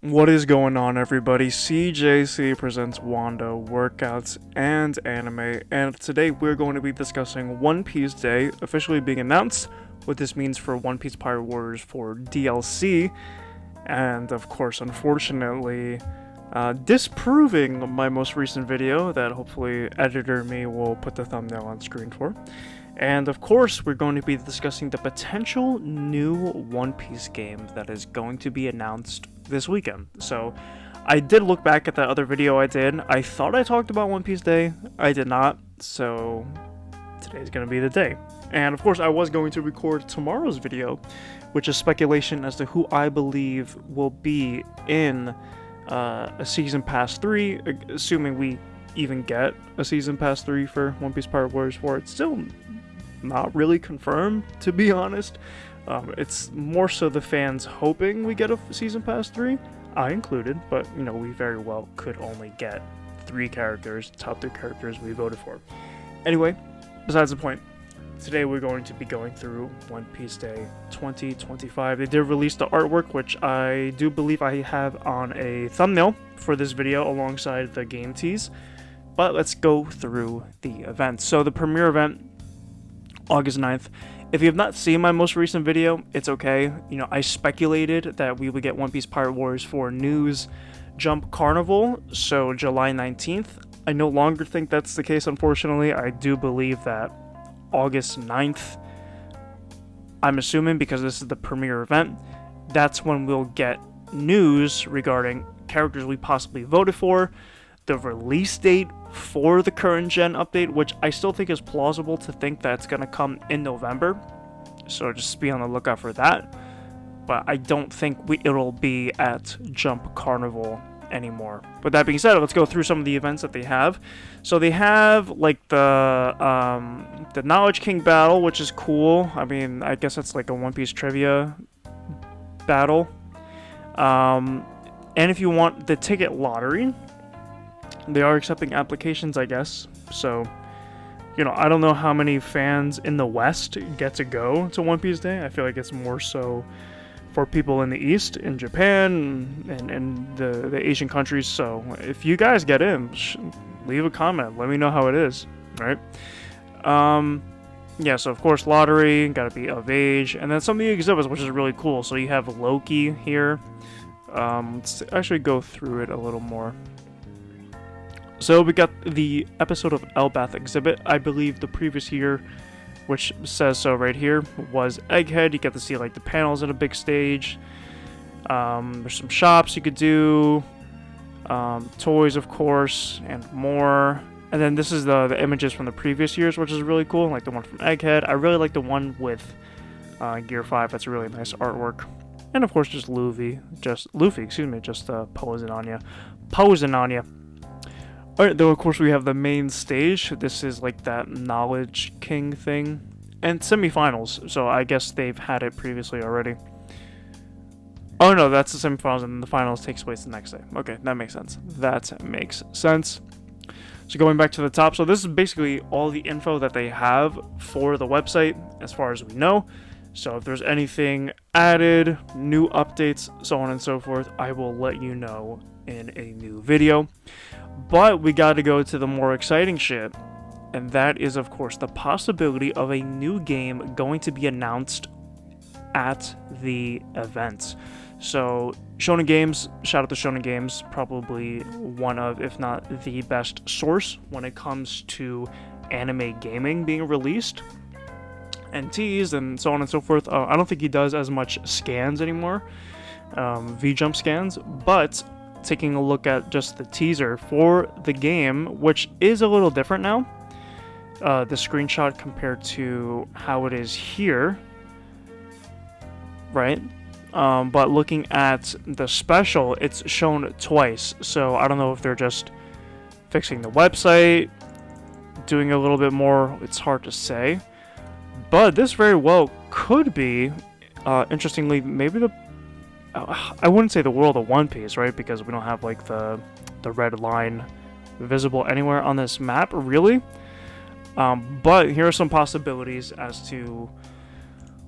What is going on, everybody? CJC presents WandA, workouts, and anime, and today we're going to be discussing One Piece Day officially being announced, what this means for One Piece Pirate Warriors for DLC, and of course, unfortunately, disproving my most recent video that hopefully editor me will put the thumbnail on screen for. And of course, we're going to be discussing the potential new One Piece game that is going to be announced this weekend. So, I did look back at that other video I did. I thought I talked about One Piece Day. I did not. So, today's going to be the day. And of course, I was going to record tomorrow's video, which is speculation as to who I believe will be in a Season Pass 3, assuming we even get a Season Pass 3 for One Piece Pirate Warriors 4. It's still not really confirmed, to be honest. It's more so the fans hoping we get a Season Pass 3, I included, but, you know, we very well could only get 3 characters, top 3 characters we voted for. Anyway, besides the point, today we're going to be going through One Piece Day 2025. They did release the artwork, which I do believe I have on a thumbnail for this video alongside the game tease, but let's go through the event. So the premiere event, August 9th. If you have not seen my most recent video, it's okay. You know, I speculated that we would get One Piece Pirate Warriors 4 news Jump Carnival, so July 19th. I no longer think that's the case, unfortunately. I do believe that August 9th, I'm assuming because this is the premiere event, that's when we'll get news regarding characters we possibly voted for, the release date for the current gen update, which I still think is plausible to think that's going to come in November, so just be on the lookout for that. But I don't think it'll be at Jump Carnival anymore. With that being said, let's go through some of the events that they have. So they have like the Knowledge King battle, which is cool. I mean, I guess it's like a One Piece trivia battle. And if you want the ticket lottery, they are accepting applications, I guess. So, you know, I don't know how many fans in the West get to go to One Piece Day. I feel like it's more so for people in the East, in Japan, and the Asian countries. So, if you guys get in, leave a comment. Let me know how it is, right? Yeah, so of course, lottery, gotta be of age. And then some of the exhibits, which is really cool. So you have Loki here. Let's actually go through it a little more. So we got the episode of Elbath exhibit. I believe the previous year, which says so right here, was Egghead. You get to see like the panels in a big stage. There's some shops you could do, toys of course, and more. And then this is the images from the previous years, which is really cool, like the one from Egghead. I really like the one with Gear 5. That's a really nice artwork. And of course just Luffy, just posing on you. Alright, though of course we have the main stage. This is like that Knowledge King thing. And semifinals, so I guess they've had it previously already. Oh no, that's the semifinals and the finals takes place the next day. Okay, that makes sense. That makes sense. So going back to the top, so this is basically all the info that they have for the website as far as we know. So if there's anything added, new updates, so on and so forth, I will let you know in a new video. But we got to go to the more exciting shit, and that is of course the possibility of a new game going to be announced at the event. So Shonen Games, shout out to Shonen Games, probably one of, if not the best source when it comes to anime gaming being released and teased and so on and so forth. I don't think he does as much scans anymore, V-Jump scans, but taking a look at just the teaser for the game, which is a little different now, the screenshot compared to how it is here, right? But looking at the special, it's shown twice, so I don't know if they're just fixing the website, doing a little bit more, it's hard to say, but this very well could be, interestingly, maybe I wouldn't say the world of One Piece, right? Because we don't have like the red line visible anywhere on this map, really. But here are some possibilities as to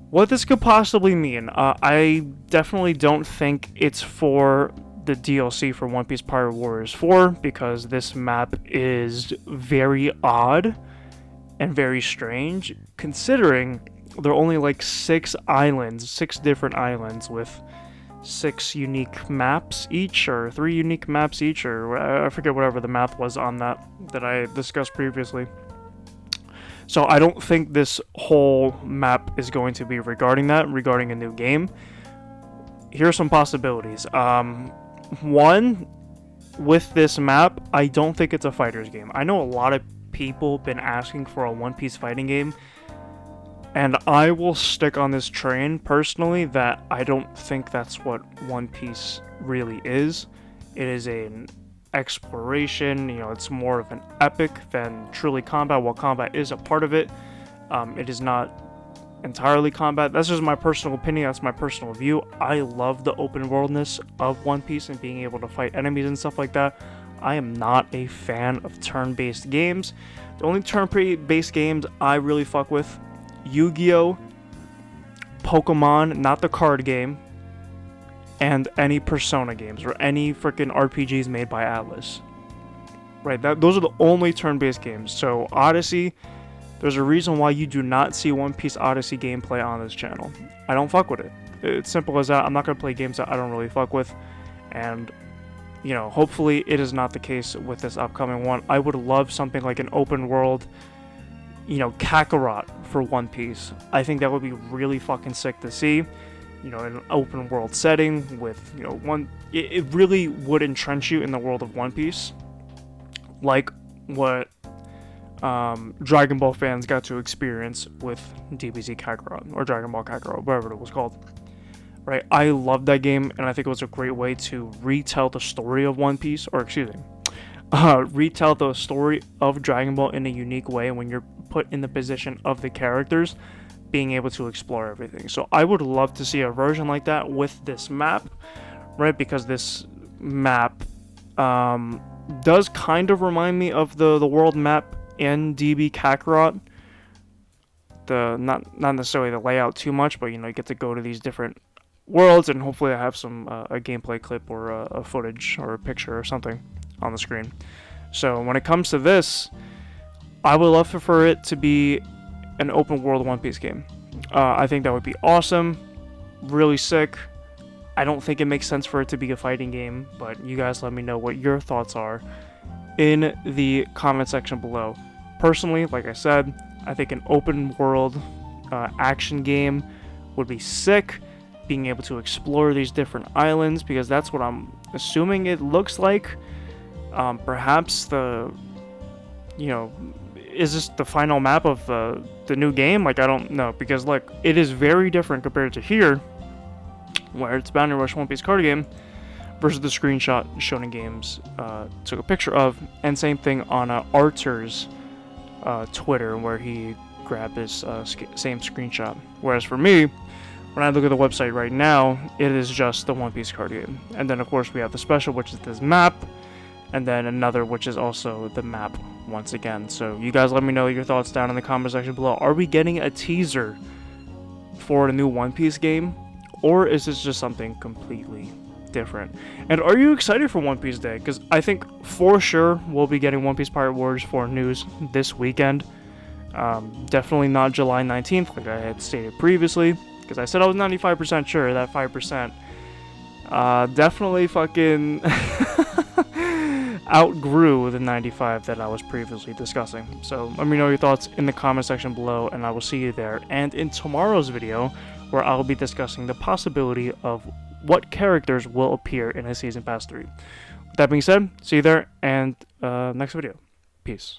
what this could possibly mean. I definitely don't think it's for the DLC for One Piece Pirate Warriors 4, because this map is very odd and very strange, considering there are only like 6 different islands with 6 unique maps each, or 3 unique maps each, or I forget whatever the math was on that I discussed previously. So I don't think this whole map is going to be regarding a new game. Here are some possibilities. One, with this map, I don't think it's a fighter's game. I know a lot of people been asking for a One Piece fighting game, and I will stick on this train personally that I don't think that's what One Piece really is. It is an exploration, it's more of an epic than truly combat. While combat is a part of it, it is not entirely combat. That's just my personal opinion. That's my personal view. I love the open worldness of One Piece and being able to fight enemies and stuff like that. I am not a fan of turn-based games. The only turn-based games I really fuck with: Yu-Gi-Oh!, Pokemon, not the card game, and any Persona games or any freaking RPGs made by Atlas. Right, those are the only turn-based games. So Odyssey, there's a reason why you do not see One Piece Odyssey gameplay on this channel. I don't fuck with it. It's simple as that. I'm not going to play games that I don't really fuck with. And, hopefully it is not the case with this upcoming one. I would love something like an open world, Kakarot for One Piece. I think that would be really fucking sick to see. In an open world setting with, it really would entrench you in the world of One Piece. Like what Dragon Ball fans got to experience with DBZ Kakarot, or Dragon Ball Kakarot, whatever it was called. Right, I love that game, and I think it was a great way to retell the story of One Piece, or retell the story of Dragon Ball in a unique way when you're put in the position of the characters, being able to explore everything. So I would love to see a version like that with this map, right, because this map does kind of remind me of the world map in DB Kakarot. Not necessarily the layout too much, but you get to go to these different worlds, and hopefully I have some a gameplay clip or a footage or a picture or something on the screen. So when it comes to this, I would love for it to be an open world One Piece game. I think that would be awesome, really sick. I don't think it makes sense for it to be a fighting game, but you guys let me know what your thoughts are in the comment section below. Personally, like I said, I think an open world action game would be sick, being able to explore these different islands, because that's what I'm assuming it looks like. Perhaps is this the final map of the new game? Like, I don't know, because like it is very different compared to here, where it's Bounty Rush One Piece card game, versus the screenshot Shonen Games took a picture of, and same thing on Arthur's Twitter, where he grabbed this same screenshot. Whereas for me, when I look at the website right now, it is just the One Piece card game. And then of course we have the special, which is this map, and then another which is also the map once again. So you guys let me know your thoughts down in the comment section below. Are we getting a teaser for a new One Piece game, or is this just something completely different? And are you excited for One Piece Day? Because I think for sure we'll be getting One Piece Pirate Warriors 4 news this weekend. Definitely not July 19th like I had stated previously, because I said I was 95% sure. That 5% definitely fucking outgrew the 95 that I was previously discussing. So let me know your thoughts in the comment section below, and I will see you there. And in tomorrow's video, where I'll be discussing the possibility of what characters will appear in a Season Pass 3. With that being said, see you there, and next video. Peace.